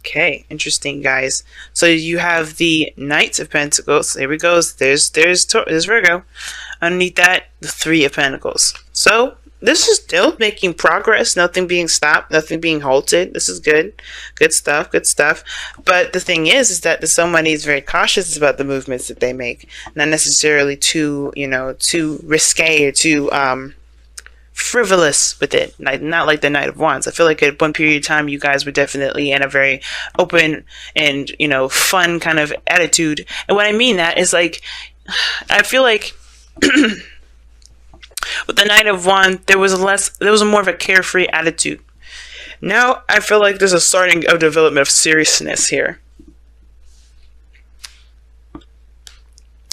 Okay, interesting, guys. So you have the Knight of Pentacles. There we go. There's Virgo. Underneath that, the Three of Pentacles. So this is still making progress. Nothing being stopped. Nothing being halted. This is good. Good stuff. Good stuff. But the thing is that somebody is very cautious about the movements that they make. Not necessarily too, too risque or too frivolous with it, not like the Knight of Wands. I feel like at one period of time you guys were definitely in a very open and fun kind of attitude. And what I mean that is, like, I feel like with the Knight of Wands there was more of a carefree attitude. Now I feel like there's a starting of development of seriousness here,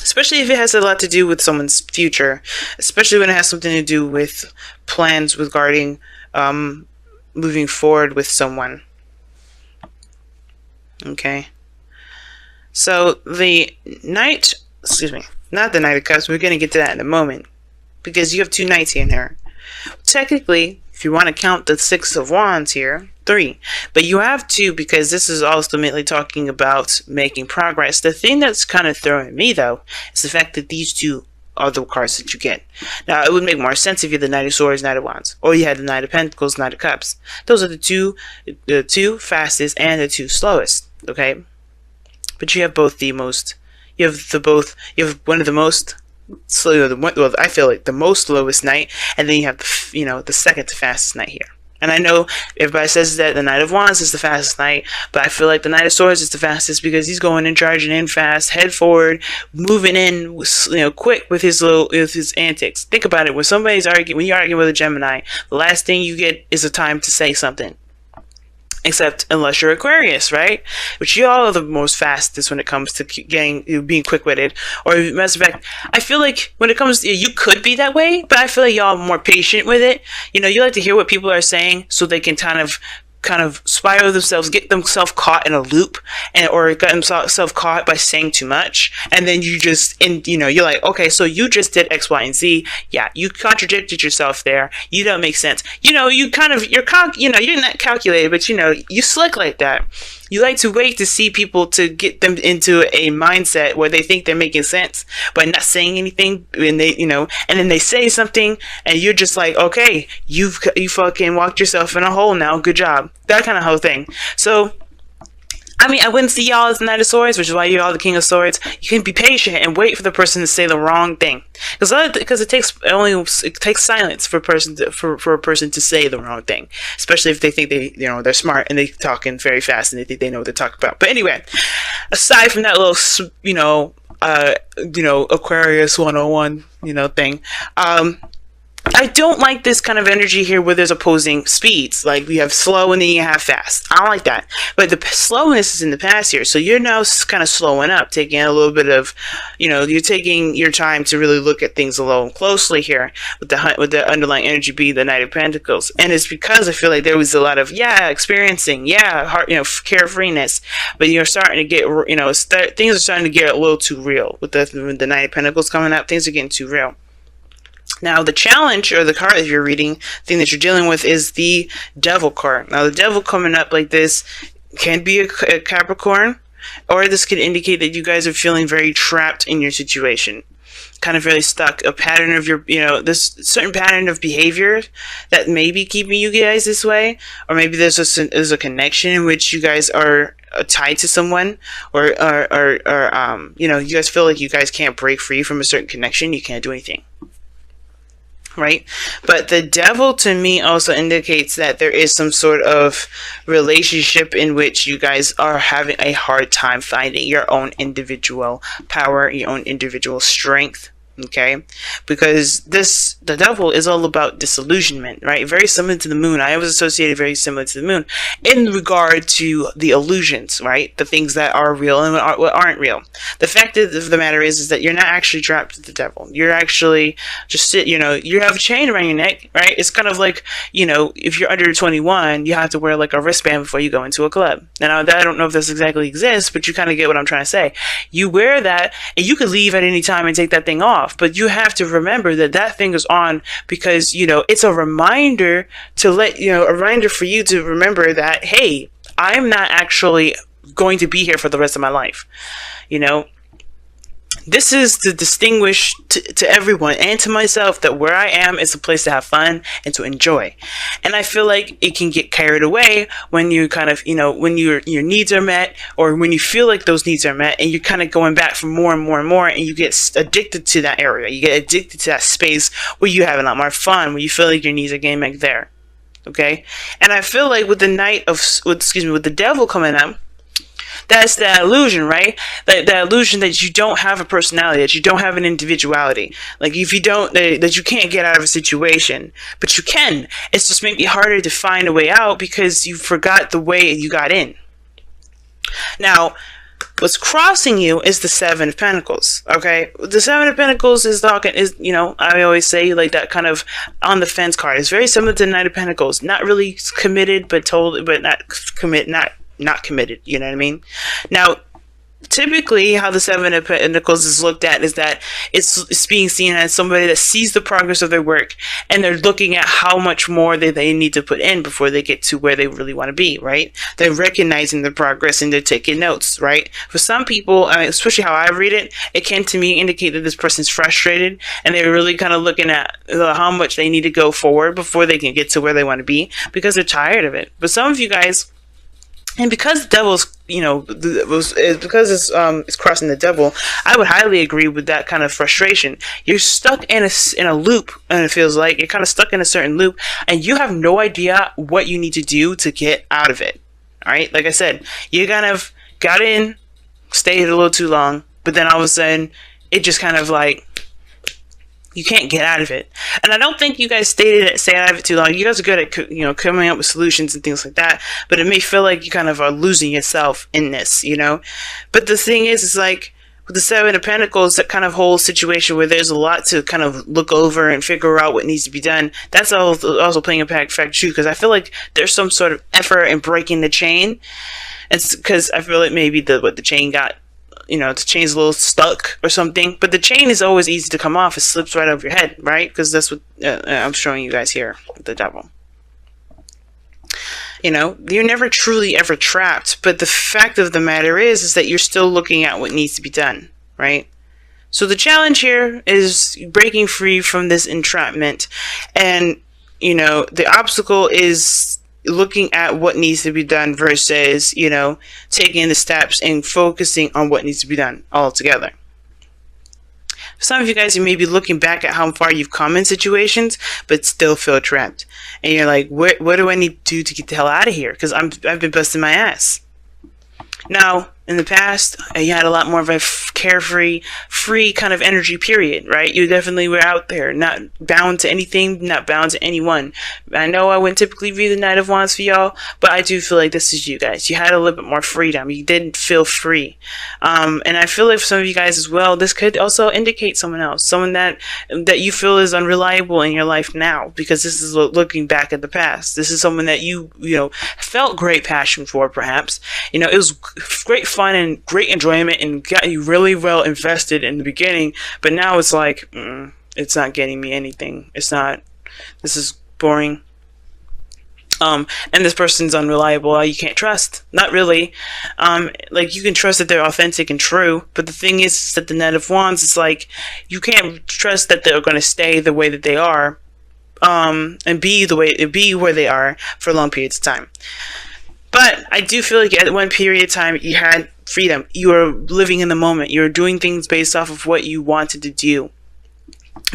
especially if it has a lot to do with someone's future, especially when it has something to do with plans regarding moving forward with someone. Okay. So the Knight, not the Knight of Cups, we're going to get to that in a moment, because you have two Knights in here. Technically, if you want to count the Six of Wands here, 3. But you have 2 because this is ultimately talking about making progress. The thing that's kind of throwing me, though, is the fact that these 2 are the cards that you get. Now, it would make more sense if you had the Knight of Swords, Knight of Wands, or you had the Knight of Pentacles, Knight of Cups. Those are the two fastest and the 2 slowest, okay? But you have both the most, you have one of the most slow, well, I feel like the most slowest Knight, and then you have the second to fastest Knight here. And I know everybody says that the Knight of Wands is the fastest Knight, but I feel like the Knight of Swords is the fastest because he's going and charging in fast, head forward, moving in, quick with his antics. Think about it: when you're arguing with a Gemini, the last thing you get is a time to say something. Except unless you're Aquarius, right? Which you all are the most fastest when it comes to being quick-witted. Or, as a fact, I feel like when it comes to, you could be that way, but I feel like y'all are more patient with it. You like to hear what people are saying so they can kind of spiral themselves, get themselves caught in a loop, or get themselves caught by saying too much, and then you're like, okay, so you just did X, Y, and Z. Yeah, you contradicted yourself there. You don't make sense. You're not calculated, but you slick like that. You like to wait to see people to get them into a mindset where they think they're making sense by not saying anything, and and then they say something, and you're just like, okay, you fucking walked yourself in a hole now. Good job. That kind of whole thing. So, I mean, I wouldn't see y'all as the Knight of Swords, which is why you're all the King of Swords. You can be patient and wait for the person to say the wrong thing, because it takes silence for a person to say the wrong thing, especially if they think they're smart and they're talking very fast and they think they know what they're talking about. But anyway, aside from that little Aquarius 101 thing, I don't like this kind of energy here where there's opposing speeds. Like, we have slow and then you have fast. I don't like that. But the slowness is in the past here. So you're now kind of slowing up, taking a little bit of, you're taking your time to really look at things a little closely here with the underlying energy being the Knight of Pentacles. And it's because I feel like there was a lot of, experiencing, carefreeness. But you're starting to get, things are starting to get a little too real. With the Knight of Pentacles coming up, things are getting too real. Now, the challenge, or the card that you're reading, thing that you're dealing with, is the Devil card. Now, the Devil coming up like this can be a Capricorn, or this could indicate that you guys are feeling very trapped in your situation. Kind of really stuck. A pattern of this certain pattern of behavior that may be keeping you guys this way. Or maybe there's a connection in which you guys are tied to someone, or you guys feel like you guys can't break free from a certain connection. You can't do anything. Right? But the Devil to me also indicates that there is some sort of relationship in which you guys are having a hard time finding your own individual power, your own individual strength. Okay, because the Devil is all about disillusionment, right? Very similar to the Moon. I always associated very similar to the Moon in regard to the illusions, right? The things that are real and what aren't real. The fact of the matter is that you're not actually trapped with the Devil. You're actually just you have a chain around your neck, right? It's kind of like, if you're under 21, you have to wear like a wristband before you go into a club. Now, I don't know if this exactly exists, but you kind of get what I'm trying to say. You wear that, and you could leave at any time and take that thing off. But you have to remember that thing is on because, it's a reminder to a reminder for you to remember that, hey, I'm not actually going to be here for the rest of my life. You know, this is to distinguish to everyone and to myself that where I am is a place to have fun and to enjoy. And I feel like it can get carried away when you kind of, when your needs are met, or when you feel like those needs are met, and you're kind of going back for more and more and more, and you get addicted to that area. You get addicted to that space where you have a lot more fun, where you feel like your needs are getting met there. Okay? And I feel like with the devil coming up, that's that illusion, right? That illusion that you don't have a personality, that you don't have an individuality. Like if you don't, that you can't get out of a situation, but you can. It's just maybe harder to find a way out because you forgot the way you got in. Now, what's crossing you is the Seven of Pentacles. Okay, the Seven of Pentacles is I always say, like, that kind of on the fence card. It's very similar to the Knight of Pentacles. Not really committed, but not committed, you know what I mean? Now, typically how the Seven of Pentacles is looked at is that it's being seen as somebody that sees the progress of their work, and they're looking at how much more they need to put in before they get to where they really want to be, right? They're recognizing the progress and they're taking notes, right? For some people, especially how I read it, it can to me indicate that this person's frustrated, and they're really kind of looking at how much they need to go forward before they can get to where they want to be, because they're tired of it. But some of you guys, and because the devil's, because it's crossing the devil, I would highly agree with that kind of frustration. You're stuck in a loop, and it feels like you're kind of stuck in a certain loop, and you have no idea what you need to do to get out of it. All right, like I said, you kind of got in, stayed a little too long, but then all of a sudden, it just kind of like, you can't get out of it. And I don't think you guys stay out of it too long. You guys are good at, coming up with solutions and things like that, but it may feel like you kind of are losing yourself in this, But the thing is like, with the Seven of Pentacles, that kind of whole situation where there's a lot to kind of look over and figure out what needs to be done, that's also playing a factor too, because I feel like there's some sort of effort in breaking the chain. It's because I feel like maybe the chain got, the chain's a little stuck or something, but the chain is always easy to come off. It slips right over your head, right? Because that's what I'm showing you guys here with the devil. You're never truly ever trapped, but the fact of the matter is that you're still looking at what needs to be done, right? So the challenge here is breaking free from this entrapment, and the obstacle is looking at what needs to be done versus, taking the steps and focusing on what needs to be done altogether. Some of you guys, you may be looking back at how far you've come in situations, but still feel trapped. And you're like, what do I need to do to get the hell out of here? Because I've been busting my ass. Now, in the past, you had a lot more of a carefree, free kind of energy period, right? You definitely were out there, not bound to anything, not bound to anyone. I know I wouldn't typically read the Knight of Wands for y'all, but I do feel like this is you guys. You had a little bit more freedom. You didn't feel free. And I feel like for some of you guys as well, this could also indicate someone else, someone that you feel is unreliable in your life now, because this is looking back at the past. This is someone that you felt great passion for, perhaps. It was great fun and great enjoyment and got you really well invested in the beginning, but now it's like, it's not getting me anything. It's not, this is boring. And this person's unreliable. You can't trust. Not really. Like, you can trust that they're authentic and true, but the thing is that the Knight of Wands is like, you can't trust that they're going to stay the way that they are, and be where they are for long periods of time. But I do feel like at one period of time, you had freedom. You were living in the moment. You were doing things based off of what you wanted to do,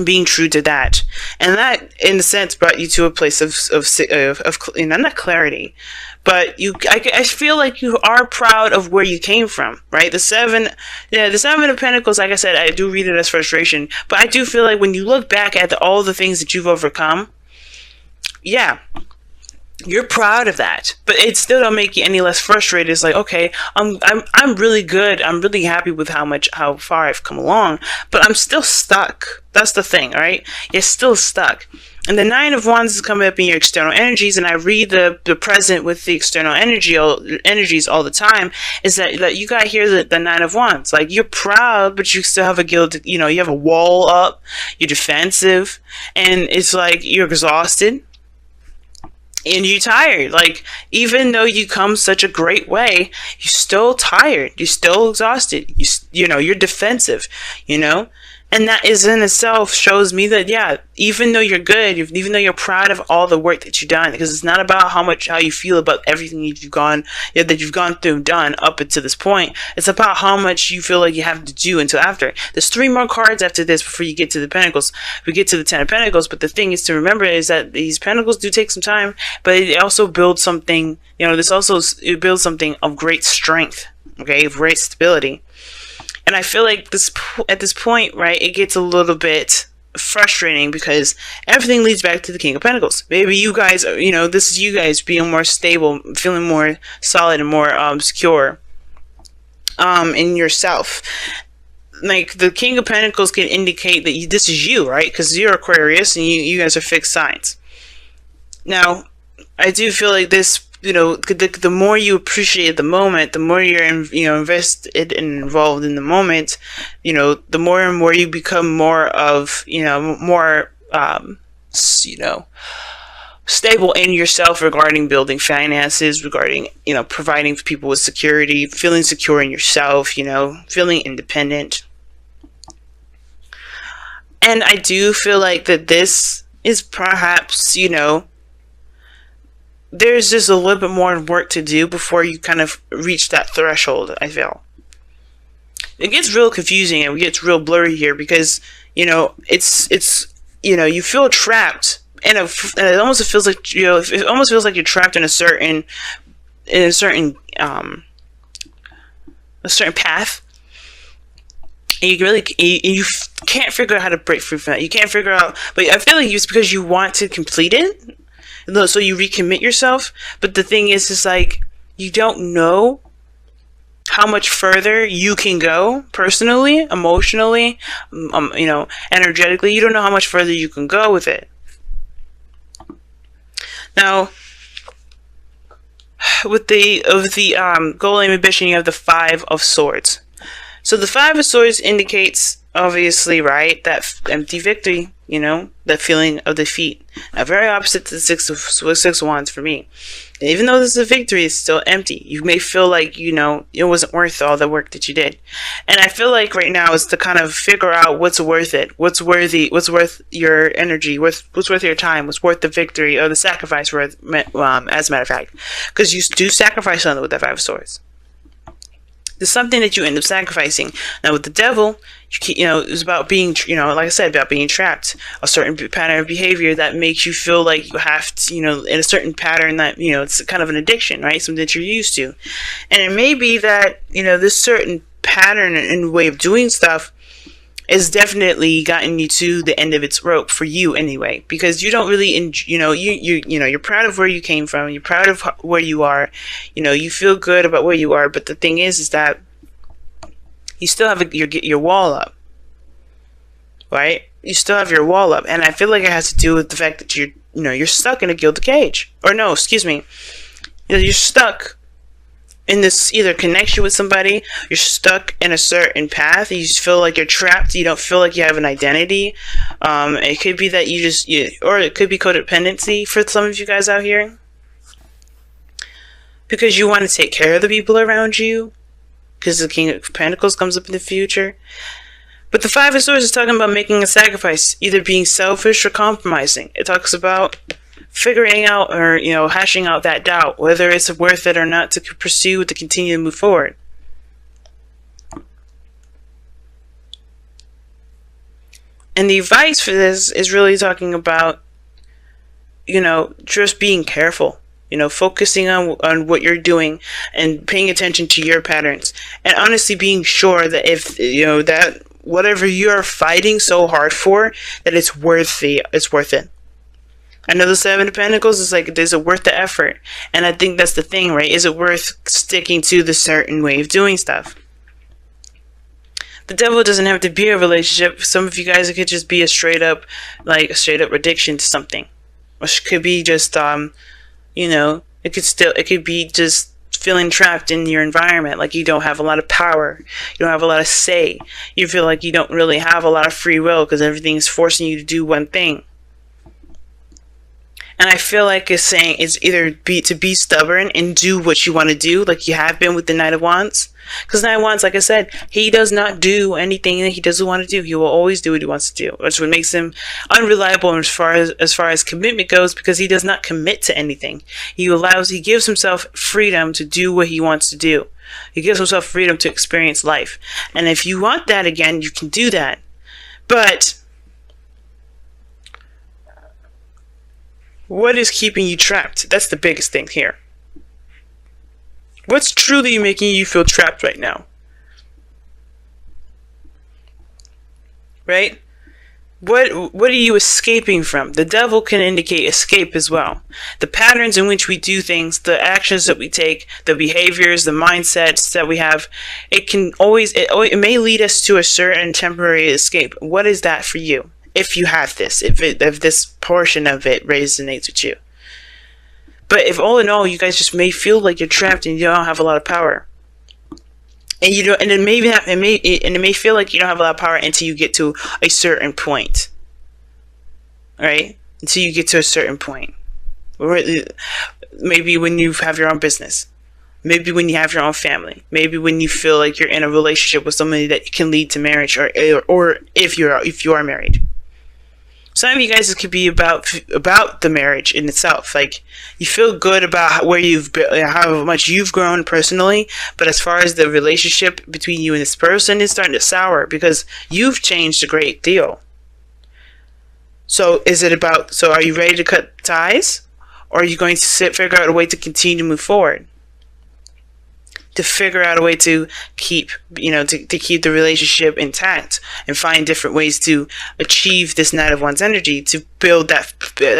being true to that. And that, in a sense, brought you to a place of not clarity, but I feel like you are proud of where you came from, right? The Seven of Pentacles, like I said, I do read it as frustration, but I do feel like when you look back at all the things that you've overcome, yeah, you're proud of that, but it still don't make you any less frustrated. It's like, okay, I'm really good. I'm really happy with how far I've come along, but I'm still stuck. That's the thing, right? You're still stuck. And the Nine of Wands is coming up in your external energies, and I read the present with the external energies all the time, is that you got here the Nine of Wands. Like, you're proud, but you still have a guilt, you have a wall up, you're defensive, and it's like you're exhausted. and you're tired. Like, even though you come such a great way, you're still tired. You're still exhausted. You know, you're defensive, you know? And that is in itself shows me that, yeah, even though you're good, even though you're proud of all the work that you've done, because it's not about how you feel about everything that you've gone through and done up until this point. It's about how much you feel like you have to do until after. There's 3 more cards after this before you get to the Pentacles. We get to the 10 of Pentacles, but the thing is to remember is that these Pentacles do take some time, but it also builds something, you know, it builds something of great strength, okay, of great stability. And I feel like at this point, right, it gets a little bit frustrating because everything leads back to the King of Pentacles. Maybe you guys, you know, this is you guys being more stable, feeling more solid and more secure in yourself. Like, the King of Pentacles can indicate that this is you, right? Because you're Aquarius and you guys are fixed signs. Now, I do feel like this, you know, the more you appreciate the moment, the more you're, invested and involved in the moment, you know, the more and more you become more of, more, stable in yourself regarding building finances, regarding, providing people with security, feeling secure in yourself, feeling independent. And I do feel like that this is perhaps, there's just a little bit more work to do before you kind of reach that threshold, I feel. It gets real confusing and it gets real blurry here because, it's you feel trapped and it almost feels like, it almost feels like you're trapped in a certain path. And you can't figure out how to break free from that. You can't figure out, but I feel like it's because you want to complete it. So you recommit yourself, but the thing is, it's like you don't know how much further you can go personally, emotionally, energetically. You don't know how much further you can go with it. Now, with the goal and ambition, you have the 5 of Swords. So the 5 of Swords indicates, obviously, right, that empty victory, that feeling of defeat. Now, very opposite to the 6 of Wands for me. And even though this is a victory, it's still empty. You may feel like, it wasn't worth all the work that you did. And I feel like right now is to kind of figure out what's worth it, what's worth your energy, what's worth your time, what's worth the victory or the sacrifice, as a matter of fact. Because you do sacrifice something with that 5 of Swords. There's something that you end up sacrificing. Now with the Devil, it's about being, like I said, about being trapped. A certain pattern of behavior that makes you feel like you have to, in a certain pattern that, it's kind of an addiction, right? Something that you're used to. And it may be that, this certain pattern and way of doing stuff is definitely gotten you to the end of its rope for you anyway, because you don't really, you're proud of where you came from, you're proud of where you are, you feel good about where you are, but the thing is that you still have your wall up, right? You still have your wall up, and I feel like it has to do with the fact that you're stuck in a gilded cage, or no, excuse me, you're stuck in this either connection with somebody, you're stuck in a certain path, you just feel like you're trapped, you don't feel like you have an identity. It could be that or it could be codependency for some of you guys out here. Because you want to take care of the people around you. Because the King of Pentacles comes up in the future. But the 5 of Swords is talking about making a sacrifice, either being selfish or compromising. It talks about figuring out or, hashing out that doubt, whether it's worth it or not to pursue, to continue to move forward. And the advice for this is really talking about, just being careful, focusing on what you're doing and paying attention to your patterns. And honestly being sure that if, that whatever you're fighting so hard for, that it's worth it. I know the 7 of Pentacles is like, is it worth the effort? And I think that's the thing, right? Is it worth sticking to the certain way of doing stuff? The Devil doesn't have to be a relationship. Some of you guys, it could just be a straight up addiction to something. Or it could be just, it could be just feeling trapped in your environment. Like you don't have a lot of power. You don't have a lot of say. You feel like you don't really have a lot of free will because everything is forcing you to do one thing. And I feel like it's saying it's either to be stubborn and do what you want to do, like you have been with the Knight of Wands. Because Knight of Wands, like I said, he does not do anything that he doesn't want to do. He will always do what he wants to do. That's what makes him unreliable as far as commitment goes, because he does not commit to anything. He gives himself freedom to do what he wants to do. He gives himself freedom to experience life. And if you want that again, you can do that. But what is keeping you trapped? That's the biggest thing here. What's truly making you feel trapped right now? Right? What are you escaping from? The devil can indicate escape as well. The patterns in which we do things, the actions that we take, the behaviors, the mindsets that we have, it may lead us to a certain temporary escape. What is that for you? If you have this, if this portion of it resonates with you. But if all in all, you guys just may feel like you're trapped and you don't have a lot of power. And it may feel like you don't have a lot of power until you get to a certain point. Right? Until you get to a certain point. Or maybe when you have your own business. Maybe when you have your own family. Maybe when you feel like you're in a relationship with somebody that can lead to marriage, or if you are married. Some of you guys, it could be about the marriage in itself. Like, you feel good about where you've been, how much you've grown personally, but as far as the relationship between you and this person is starting to sour because you've changed a great deal. So are you ready to cut ties? Or are you going to figure out a way to continue to move forward? To figure out a way to keep the relationship intact and find different ways to achieve this Knight of Wands energy, to build that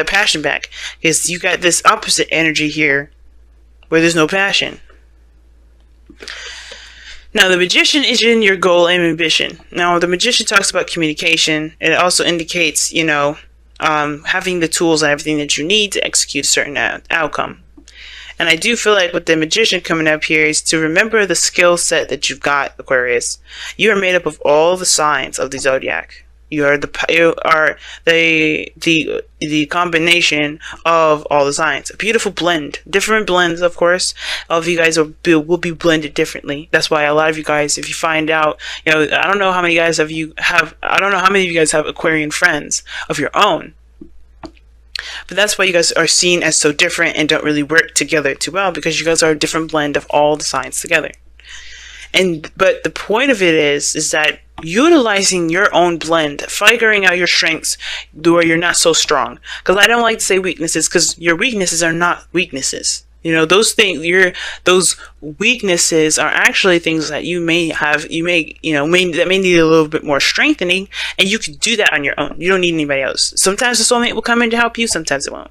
passion back. Because you got this opposite energy here where there's no passion. Now, the Magician is in your goal and ambition. Now, the Magician talks about communication. It also indicates, having the tools and everything that you need to execute a certain outcome. And I do feel like with the Magician coming up here is to remember the skill set that you've got, Aquarius. You are made up of all the signs of the zodiac. You are the combination of all the signs. A beautiful blend. Different blends, of course. All of you guys will be blended differently. That's why a lot of you guys, if you find out, I don't know how many of you guys have Aquarian friends of your own. But that's why you guys are seen as so different and don't really work together too well, because you guys are a different blend of all the signs together. But the point of it is that utilizing your own blend, figuring out your strengths where you're not so strong. Because I don't like to say weaknesses, because your weaknesses are not weaknesses. Those weaknesses are actually things that you may have, that may need a little bit more strengthening, and you can do that on your own. You don't need anybody else. Sometimes the soulmate will come in to help you, sometimes it won't.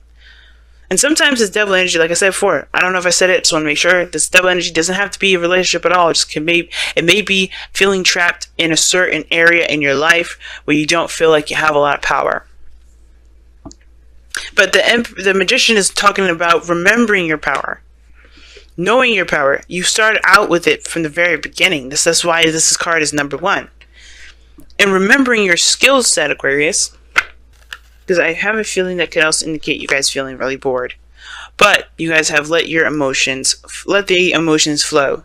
And sometimes it's devil energy, like I said before. I don't know if I said it, just want to make sure. This devil energy doesn't have to be a relationship at all. It may be feeling trapped in a certain area in your life where you don't feel like you have a lot of power. But the Magician is talking about remembering your power, knowing your power. You start out with it from the very beginning. That's why this card is number 1. And remembering your skill set, Aquarius, because I have a feeling that could also indicate you guys feeling really bored. But you guys have let the emotions flow.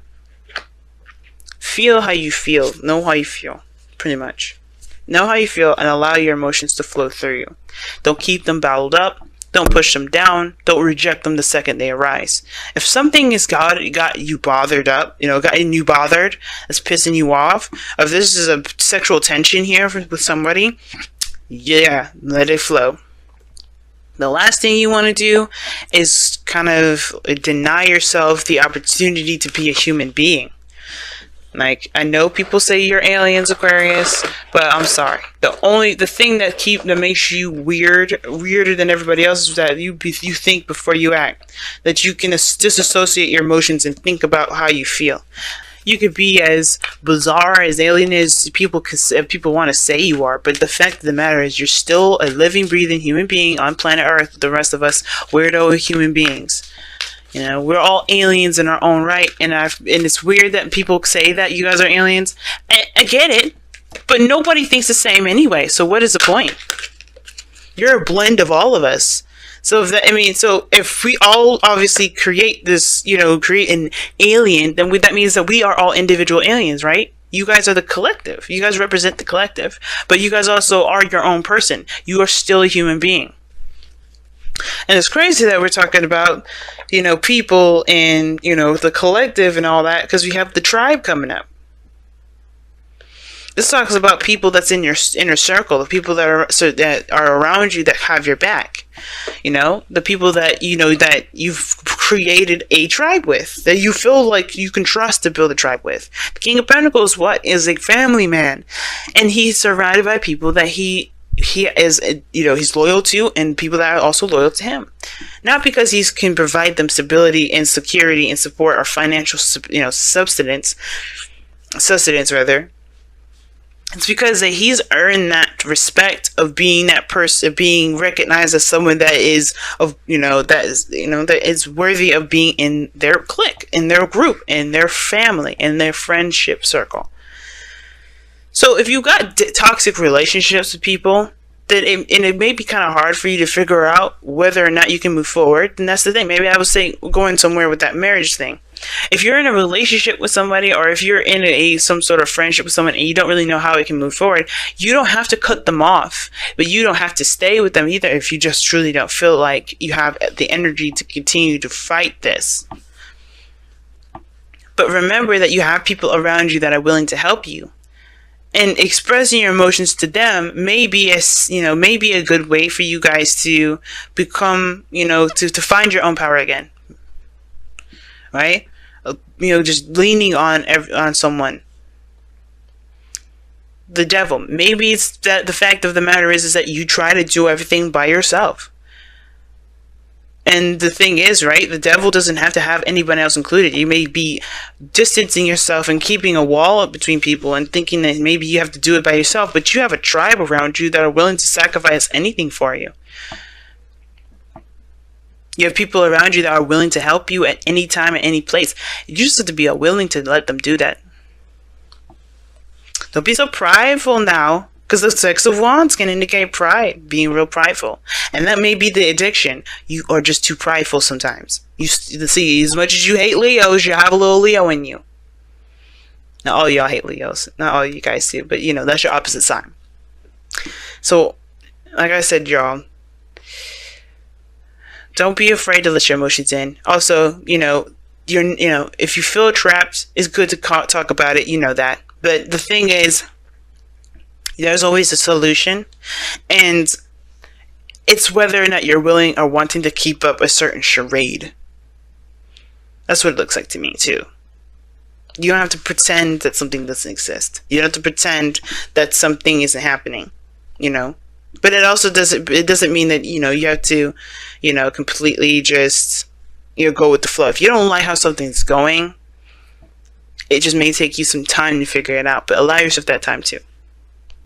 Feel how you feel. Know how you feel, pretty much. Know how you feel and allow your emotions to flow through you. Don't keep them bottled up. Don't push them down. Don't reject them the second they arise. If something has got you bothered up, gotten you bothered, that's pissing you off, if this is a sexual tension here with somebody, yeah, let it flow. The last thing you want to do is kind of deny yourself the opportunity to be a human being. Like, I know people say you're aliens, Aquarius, but I'm sorry. The thing that makes you weirder than everybody else, is that you think before you act. That you can disassociate your emotions and think about how you feel. You could be as bizarre, as alien as people want to say you are, but the fact of the matter is you're still a living, breathing human being on planet Earth. The rest of us weirdo human beings. We're all aliens in our own right, and it's weird that people say that you guys are aliens. I get it, but nobody thinks the same anyway, so what is the point? You're a blend of all of us. So if that, I mean, so if we all obviously create this, create an alien, then that means that we are all individual aliens, right? You guys are the collective. You guys represent the collective, but you guys also are your own person. You are still a human being. And it's crazy that we're talking about, people and, the collective and all that, because we have the tribe coming up. This talks about people that's in your inner circle, the people that are around you that have your back. The people that that you've created a tribe with, that you feel like you can trust to build a tribe with. The King of Pentacles, is a family man, and he's surrounded by people that he is, he's loyal to, and people that are also loyal to him. Not because he can provide them stability and security and support or financial, sustenance rather. It's because he's earned that respect of being that person, being recognized as someone that is that is worthy of being in their clique, in their group, in their family, in their friendship circle. So if you've got toxic relationships with people, then it may be kind of hard for you to figure out whether or not you can move forward. And that's the thing. Maybe I would say going somewhere with that marriage thing. If you're in a relationship with somebody, or if you're in some sort of friendship with someone and you don't really know how it can move forward, you don't have to cut them off, but you don't have to stay with them either if you just truly don't feel like you have the energy to continue to fight this. But remember that you have people around you that are willing to help you. And expressing your emotions to them may be a good way for you guys to become, to find your own power again. Right? Just leaning on someone. The devil. Maybe it's that the fact of the matter is that you try to do everything by yourself. And the thing is, right, the devil doesn't have to have anyone else included. You may be distancing yourself and keeping a wall up between people and thinking that maybe you have to do it by yourself, but you have a tribe around you that are willing to sacrifice anything for you. You have people around you that are willing to help you at any time, at any place. You just have to be willing to let them do that. Don't be so prideful now, because the Six of Wands can indicate pride, being real prideful. And that may be the addiction. You are just too prideful sometimes. You see, as much as you hate Leos, you have a little Leo in you. Not all y'all hate Leos. Not all you guys do, but that's your opposite sign. So, like I said, y'all, don't be afraid to let your emotions in. Also, if you feel trapped, it's good to talk about it. You know that. But the thing is, there's always a solution, and it's whether or not you're willing or wanting to keep up a certain charade. That's what it looks like to me too. You don't have to pretend that something doesn't exist. You don't have to pretend that something isn't happening. But it also doesn't mean that you have to completely just go with the flow. If you don't like how something's going, it just may take you some time to figure it out, but allow yourself that time too.